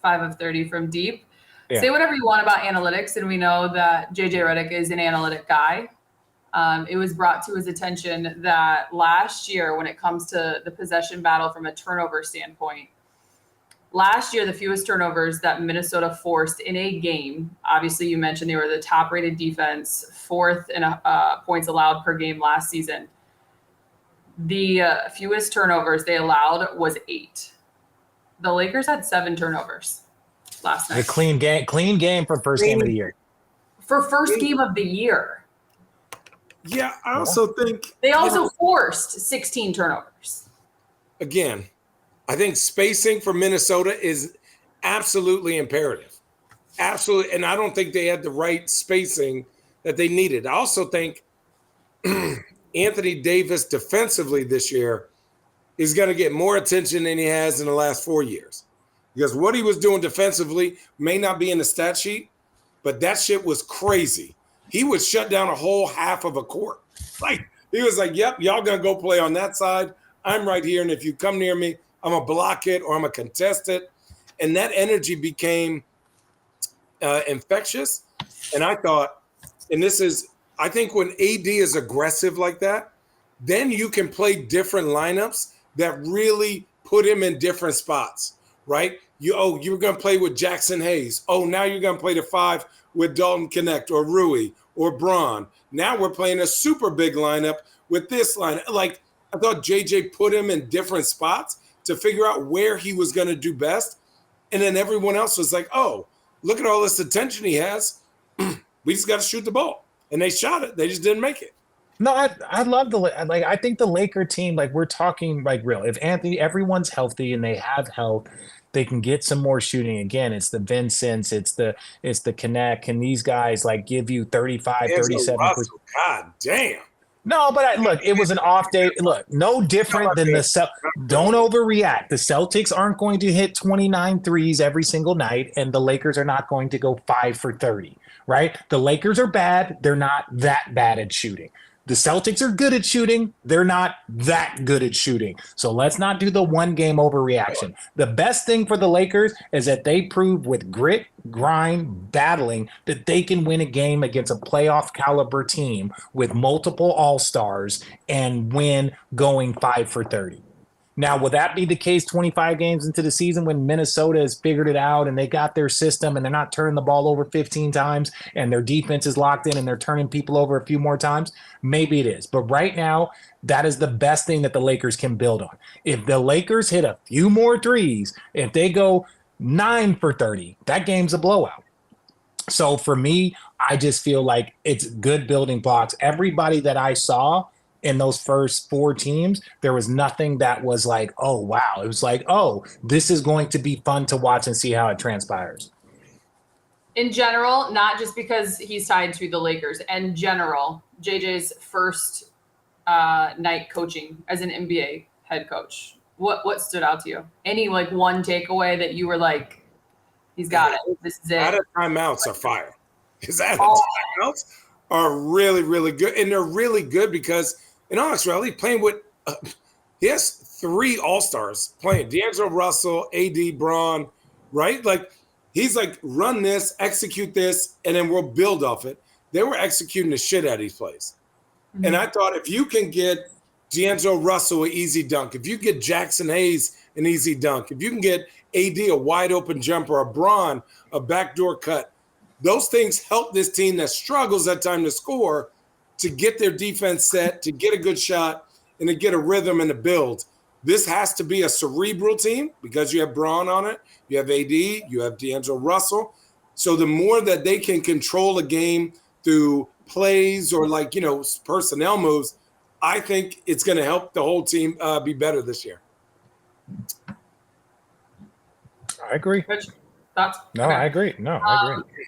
of 30 from deep. Yeah. Say whatever you want about analytics, and we know that JJ Redick is an analytic guy. It was brought to his attention that last year, when it comes to the possession battle from a turnover standpoint, last year, the fewest turnovers that Minnesota forced in a game, obviously you mentioned they were the top-rated defense, 4th in points allowed per game last season. The fewest turnovers they allowed was 8. The Lakers had 7 turnovers last night. A clean game for first game of the year. For first game of the year. Yeah, I also think they also forced 16 turnovers. Again, I think spacing for Minnesota is absolutely imperative. Absolutely. And I don't think they had the right spacing that they needed. I also think Anthony Davis defensively this year is going to get more attention than he has in the last 4 years. Because what he was doing defensively may not be in the stat sheet, but that shit was crazy. He would shut down a whole half of a court. Like, he was like, yep, y'all going to go play on that side. I'm right here, and if you come near me, I'm going to block it or I'm going to contest it. And that energy became infectious. And I thought, and this is, I think when AD is aggressive like that, then you can play different lineups that really put him in different spots, right? You were going to play with Jackson Hayes. Oh, now you're going to play the 5 with Dalton Connect or Rui or Braun. Now we're playing a super big lineup with this line. Like, I thought JJ put him in different spots to figure out where he was going to do best. And then everyone else was like, oh, look at all this attention he has. We just got to shoot the ball. And they shot it. They just didn't make it. No, I love I think the Laker team, like, we're talking like real. If everyone's healthy and they have health, they can get some more shooting. Again, it's the Vincents, it's the Connect. Can these guys like give you 35, 37%? God damn. No, but look, it was an off day. Look, no different than don't overreact. The Celtics aren't going to hit 29 threes every single night, and the Lakers are not going to go 5 for 30, right? The Lakers are bad. They're not that bad at shooting. The Celtics are good at shooting. They're not that good at shooting. So let's not do the one game overreaction. The best thing for the Lakers is that they prove with grit, grind, battling that they can win a game against a playoff caliber team with multiple all-stars and win going 5 for 30. Now, will that be the case 25 games into the season when Minnesota has figured it out and they got their system and they're not turning the ball over 15 times and their defense is locked in and they're turning people over a few more times? Maybe it is. But right now, that is the best thing that the Lakers can build on. If the Lakers hit a few more threes, if they go 9 for 30, that game's a blowout. So for me, I just feel like it's good building blocks. Everybody that I saw in those first 4 teams, there was nothing that was like, oh, wow. It was like, oh, this is going to be fun to watch and see how it transpires. In general, not just because he's tied to the Lakers. In general, JJ's first night coaching as an NBA head coach, what stood out to you? Any like one takeaway that you were like, he's got it. This is it. Out of timeouts are fire. His out of timeouts are really, really good. And they're really good because in all actuality, playing with he has 3 all-stars playing. D'Angelo Russell, AD, Braun, right? Like, he's like, run this, execute this, and then we'll build off it. They were executing the shit out of these plays. Mm-hmm. And I thought if you can get D'Angelo Russell an easy dunk, if you get Jackson Hayes an easy dunk, if you can get AD a wide open jumper, a Braun a backdoor cut, those things help this team that struggles at time to score to get their defense set, to get a good shot, and to get a rhythm and a build. This has to be a cerebral team because you have Braun on it, you have AD, you have D'Angelo Russell. So the more that they can control a game through plays or personnel moves, I think it's going to help the whole team be better this year. I agree. Rich, thoughts? No, Okay. I agree. No, I agree.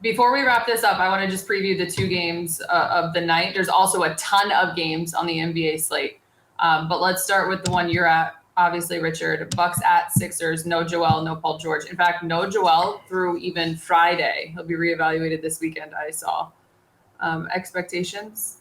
Before we wrap this up, I want to just preview the 2 games of the night. There's also a ton of games on the NBA slate. But let's start with the one you're at, obviously, Richard. Bucks at Sixers. No Joel, no Paul George. In fact, no Joel through even Friday. He'll be reevaluated this weekend, I saw. Expectations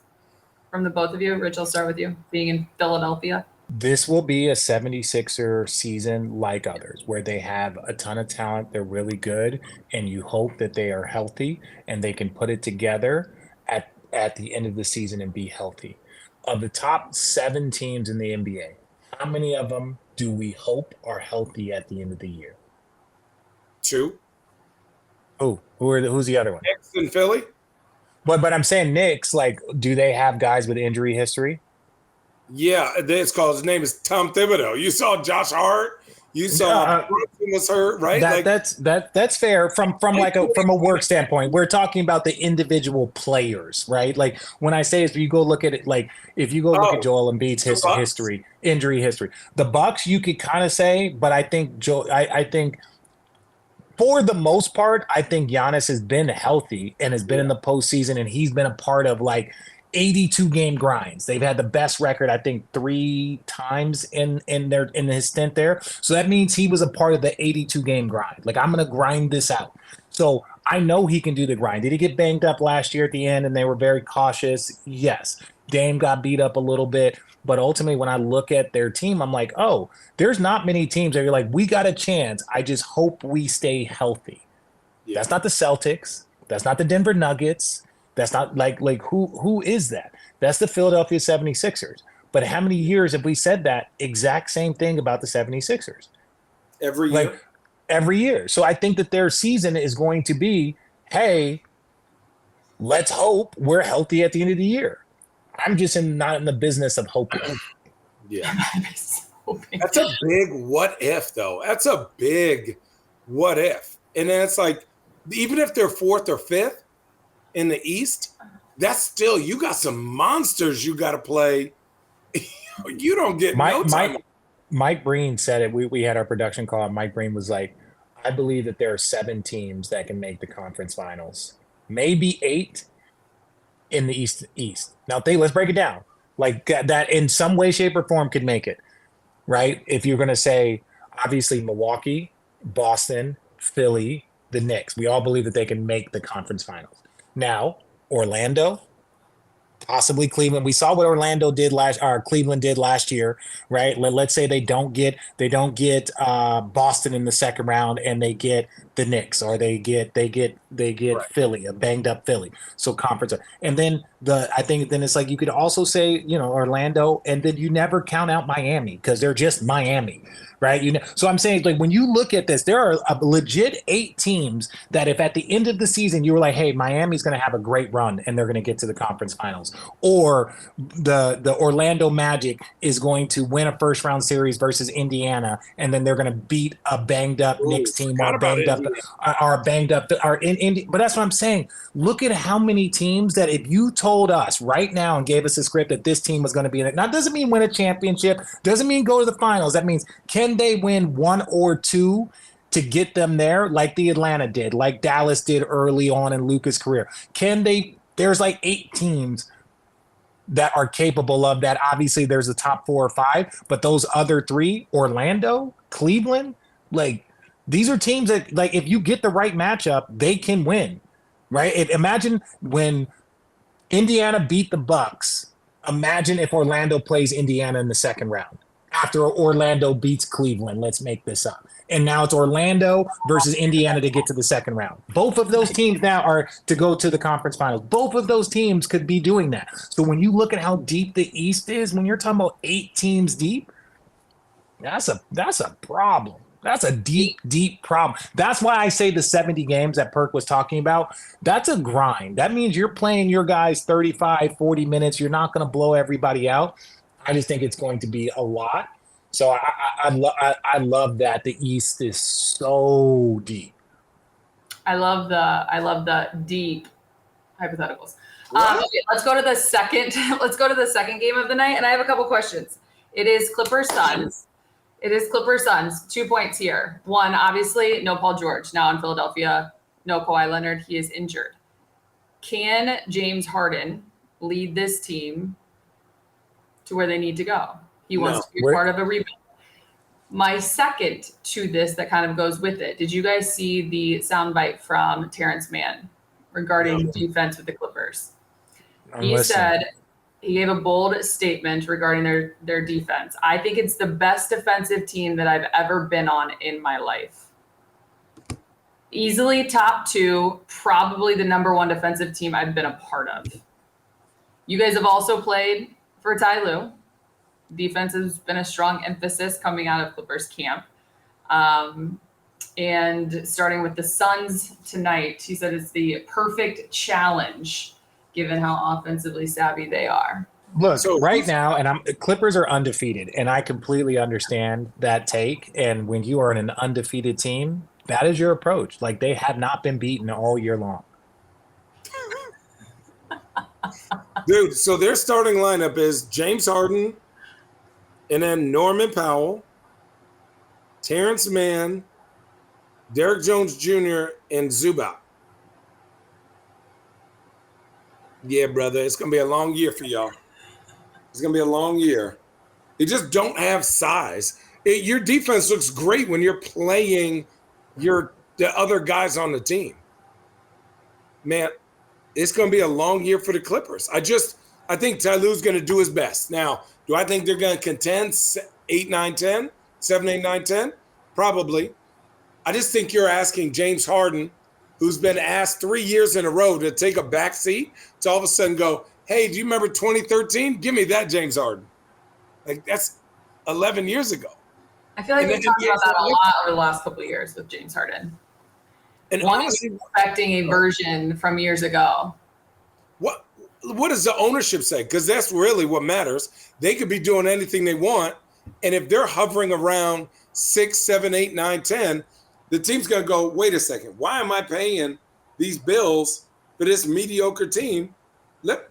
from the both of you? Rich, I'll start with you, being in Philadelphia. This will be a 76er season like others, where they have a ton of talent. They're really good, and you hope that they are healthy and they can put it together at the end of the season and be healthy. Of the top 7 teams in the NBA, how many of them do we hope are healthy at the end of the year? 2. Who's the other one? Knicks and Philly. But I'm saying Knicks, like, do they have guys with injury history? Yeah, it's called. His name is Tom Thibodeau. You saw Josh Hart. You saw Brunson was hurt, right? That's fair from a work standpoint. We're talking about the individual players, right? Like when I say if you go look at it, like if you go look at Joel Embiid's injury history, the Bucks you could kind of say, but I think I think for the most part, I think Giannis has been healthy and has been in the postseason, and he's been a part of like 82 game grinds. They've had the best record, I think, 3 times in his stint there. So that means he was a part of the 82 game grind. Like, I'm going to grind this out. So I know he can do the grind. Did he get banged up last year at the end and they were very cautious? Yes. Dame got beat up a little bit. But ultimately, when I look at their team, I'm like, oh, there's not many teams that you're like, we got a chance. I just hope we stay healthy. Yeah. That's not the Celtics. That's not the Denver Nuggets. That's not like who is that? That's the Philadelphia 76ers. But how many years have we said that exact same thing about the 76ers? Every year. Every year. So I think that their season is going to be, hey, let's hope we're healthy at the end of the year. I'm just not in the business of hoping. Yeah. That's a big what if, though. That's a big what if. And then it's like, even if they're 4th or 5th, in the East, that's still, you got some monsters you got to play. You don't get no time. Mike Breen said it. We had our production call. Mike Breen was like, I believe that there are 7 teams that can make the conference finals. Maybe 8 in the East. Now, let's break it down. Like that in some way, shape, or form could make it, right? If you're going to say, obviously, Milwaukee, Boston, Philly, the Knicks. We all believe that they can make the conference finals. Now, Orlando, possibly Cleveland. We saw what Cleveland did last year, right? Let's say they don't get Boston in the second round, and they get the Knicks, or they get right. Philly, a banged up Philly. So conference, and then I think it's like you could also say Orlando, and then you never count out Miami because they're just Miami. Right. So I'm saying, like, when you look at this, there are a legit 8 teams that if at the end of the season you were like, hey, Miami's going to have a great run and they're going to get to the conference finals, or the Orlando Magic is going to win a first round series versus Indiana, and then they're going to beat a banged up Knicks team or banged up. But that's what I'm saying. Look at how many teams that if you told us right now and gave us a script that this team was going to be in it, now, it doesn't mean win a championship, doesn't mean go to the finals. That means can they win 1 or 2 to get them there, like the Atlanta did, like Dallas did early on in Luka's career? Can they? There's like 8 teams that are capable of that. Obviously, there's the top 4 or 5, but those other 3, Orlando, Cleveland, like these are teams that, like, if you get the right matchup, they can win, right? Imagine when Indiana beat the Bucks. Imagine if Orlando plays Indiana in the second round. After Orlando beats Cleveland, let's make this up. And now it's Orlando versus Indiana to get to the second round. Both of those teams now are to go to the conference finals. Both of those teams could be doing that. So when you look at how deep the East is, when you're talking about 8 teams deep, that's a problem. That's a deep, deep problem. That's why I say the 70 games that Perk was talking about, that's a grind. That means you're playing your guys 35, 40 minutes. You're not going to blow everybody out. I just think it's going to be a lot. So I love that the East is so deep. I love the deep hypotheticals. Okay, let's go to the second. Let's go to the second game of the night, and I have a couple questions. It is Clippers Suns. 2 points here. One, obviously, no Paul George now in Philadelphia. No Kawhi Leonard. He is injured. Can James Harden lead this team to where they need to go? He wants to be part of a rebuild. My second to this that kind of goes with it. Did you guys see the soundbite from Terrence Mann regarding defense with the Clippers? He said he gave a bold statement regarding their defense. I think it's the best defensive team that I've ever been on in my life. Easily top 2, probably the number 1 defensive team I've been a part of. You guys have also played for Ty Lue. Defense has been a strong emphasis coming out of Clippers camp. And starting with the Suns tonight, he said it's the perfect challenge given how offensively savvy they are. Look, so right now, Clippers are undefeated, and I completely understand that take. And when you are an undefeated team, that is your approach. Like, they have not been beaten all year long. Dude, so their starting lineup is James Harden, and then Norman Powell, Terrence Mann, Derrick Jones Jr., and Zubac. Yeah, brother, it's going to be a long year for y'all. It's going to be a long year. You just don't have size. Your defense looks great when you're playing the other guys on the team. Man, it's going to be a long year for the Clippers. I think Ty Lue's going to do his best. Now, do I think they're going to contend 8, 9, 10? 7, 8, 9, 10? Probably. I just think you're asking James Harden, who's been asked 3 years in a row to take a back seat, to all of a sudden go, hey, do you remember 2013? Give me that, James Harden. Like, that's 11 years ago. I feel like we've talked about that a lot over the last couple of years with James Harden. And honestly, expecting a version from years ago. What does the ownership say? Because that's really what matters. They could be doing anything they want. And if they're hovering around 6, 7, 8, 9, 10, the team's going to go, wait a second, why am I paying these bills for this mediocre team?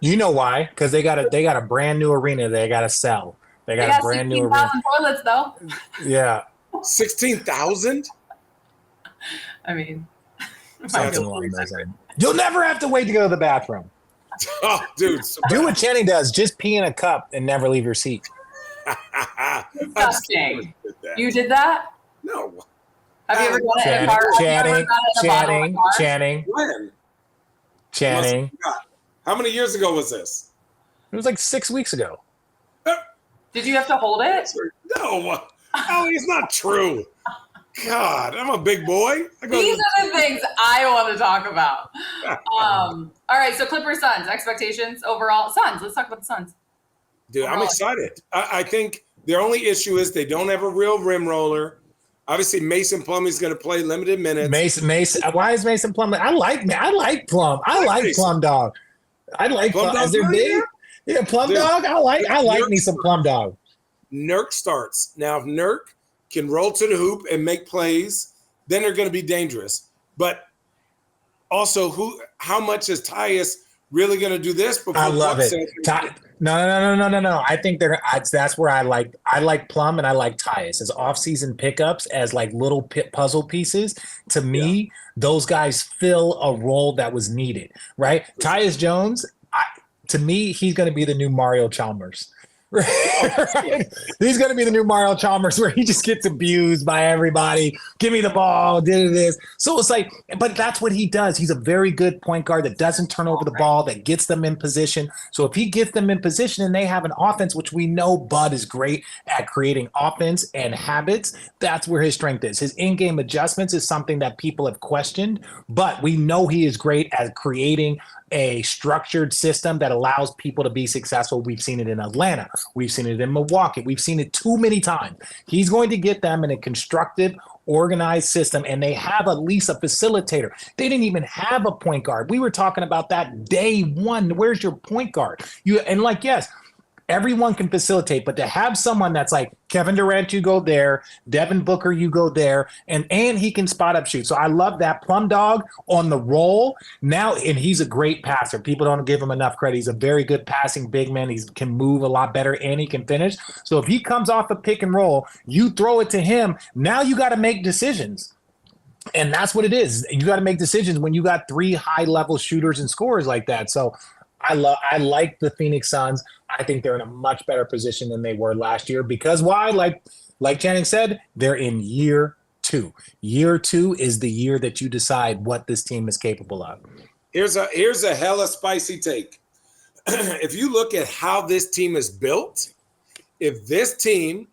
You know why? Because they got a brand new arena they got to sell. They got a brand new arena. 16,000 toilets, though. Yeah. 16,000? I mean, you'll never have to wait to go to the bathroom. Oh, dude. Do what Channing does. Just pee in a cup and never leave your seat. Disgusting. You did that? No. Have you ever done it in a car? Channing. When? Channing. How many years ago was this? It was like 6 weeks ago. Did you have to hold it? No. Oh, it's not true. God, I'm a big boy. These are the things I want to talk about. All right, so Clippers Suns, expectations overall. Suns, let's talk about the Suns. Dude, I'm excited. I think their only issue is they don't have a real rim roller. Obviously, Mason Plumlee is going to play limited minutes. Mason. Why is Mason Plumlee? I like Plum. I like Plum Dog. I like Plum. Is there big? Yeah, Plum Dog. I like me some Plum Dog. Nurk starts. Now, if Nurk can roll to the hoop and make plays, then they're going to be dangerous. But also, how much is Tyus really going to do this? I love it. No. I think that's where I like Plum and I like Tyus as off-season pickups, as like little puzzle pieces. To me, those guys fill a role that was needed, right? Tyus Jones, to me, he's going to be the new Mario Chalmers. Right? He's going to be the new Mario Chalmers, where he just gets abused by everybody. Give me the ball, do this. So it's like, but that's what he does. He's a very good point guard that doesn't turn over the ball, that gets them in position. So if he gets them in position and they have an offense, which we know Bud is great at creating offense and habits, that's where his strength is. His in-game adjustments is something that people have questioned, but we know he is great at creating a structured system that allows people to be successful. We've seen it in Atlanta. We've seen it in Milwaukee. We've seen it too many times. He's going to get them in a constructive, organized system, and they have at least a facilitator. They didn't even have a point guard. We were talking about that day one. Where's your point guard? Yes, Everyone can facilitate, but to have someone that's like Kevin Durant, you go there, Devin Booker, you go there, and he can spot up shoot. So I love that. Plum Dog on the roll now, and he's a great passer. People don't give him enough credit. He's a very good passing big man. He can move a lot better, and he can finish. So if he comes off a pick and roll, you throw it to him. Now you got to make decisions. And that's what it is. You got to make decisions when you got 3 high-level shooters and scorers like that. So I like the Phoenix Suns. I think they're in a much better position than they were last year because why? Like Channing said, they're in year 2. Year 2 is the year that you decide what this team is capable of. Here's a hella spicy take. If you look at how this team is built, if this team,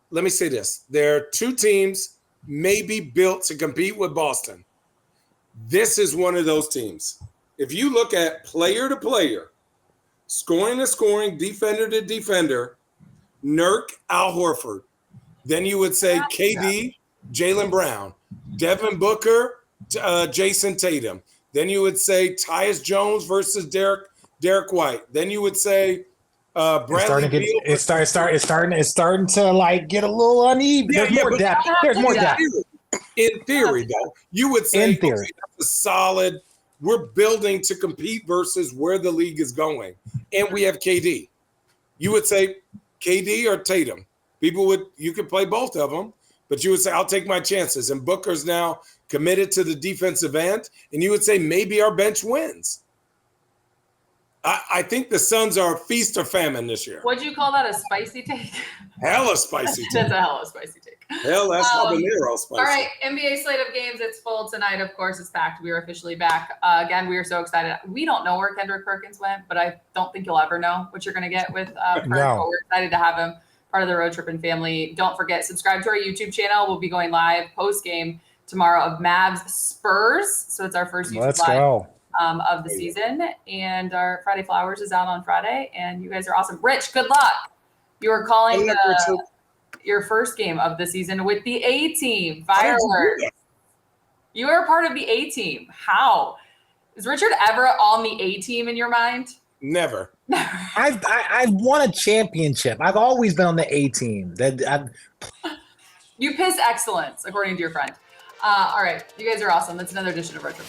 let me say this, there are 2 teams maybe built to compete with Boston. This is one of those teams. If you look at player to player, scoring to scoring, defender to defender, Nurk, Al Horford, then you would say KD, Jaylen Brown, Devin Booker, Jason Tatum. Then you would say Tyus Jones versus Derek White. Then you would say Bradley Beal. It's starting to like get a little uneven. There's more depth. There's more depth. In theory, though, you would say in theory. Okay, that's a solid. We're building to compete versus where the league is going, and we have KD. You would say KD or Tatum. You could play both of them, but you would say I'll take my chances. And Booker's now committed to the defensive end, and you would say maybe our bench wins. I think the Suns are feast or famine this year. Would you call that a spicy take? Hella spicy take. That's a hella spicy take. Hell, that's habanero spicy. All right, NBA slate of games. It's full tonight. Of course, it's packed. We are officially back. Again, we are so excited. We don't know where Kendrick Perkins went, but I don't think you'll ever know what you're going to get with Perk. No. But we're excited to have him part of the Road Trippin family. Don't forget, subscribe to our YouTube channel. We'll be going live post-game tomorrow of Mavs Spurs. So it's our first YouTube Let's live. go. Of the season, and our Friday Flowers is out on Friday, and you guys are awesome. Rich, good luck. You are calling your first game of the season with the A team. Fireworks. You are part of the A team. How is Richard ever on the A team in your mind? Never. I've won a championship. I've always been on the A team. You piss excellence, according to your friend. All right, you guys are awesome. That's another edition of Road Trip.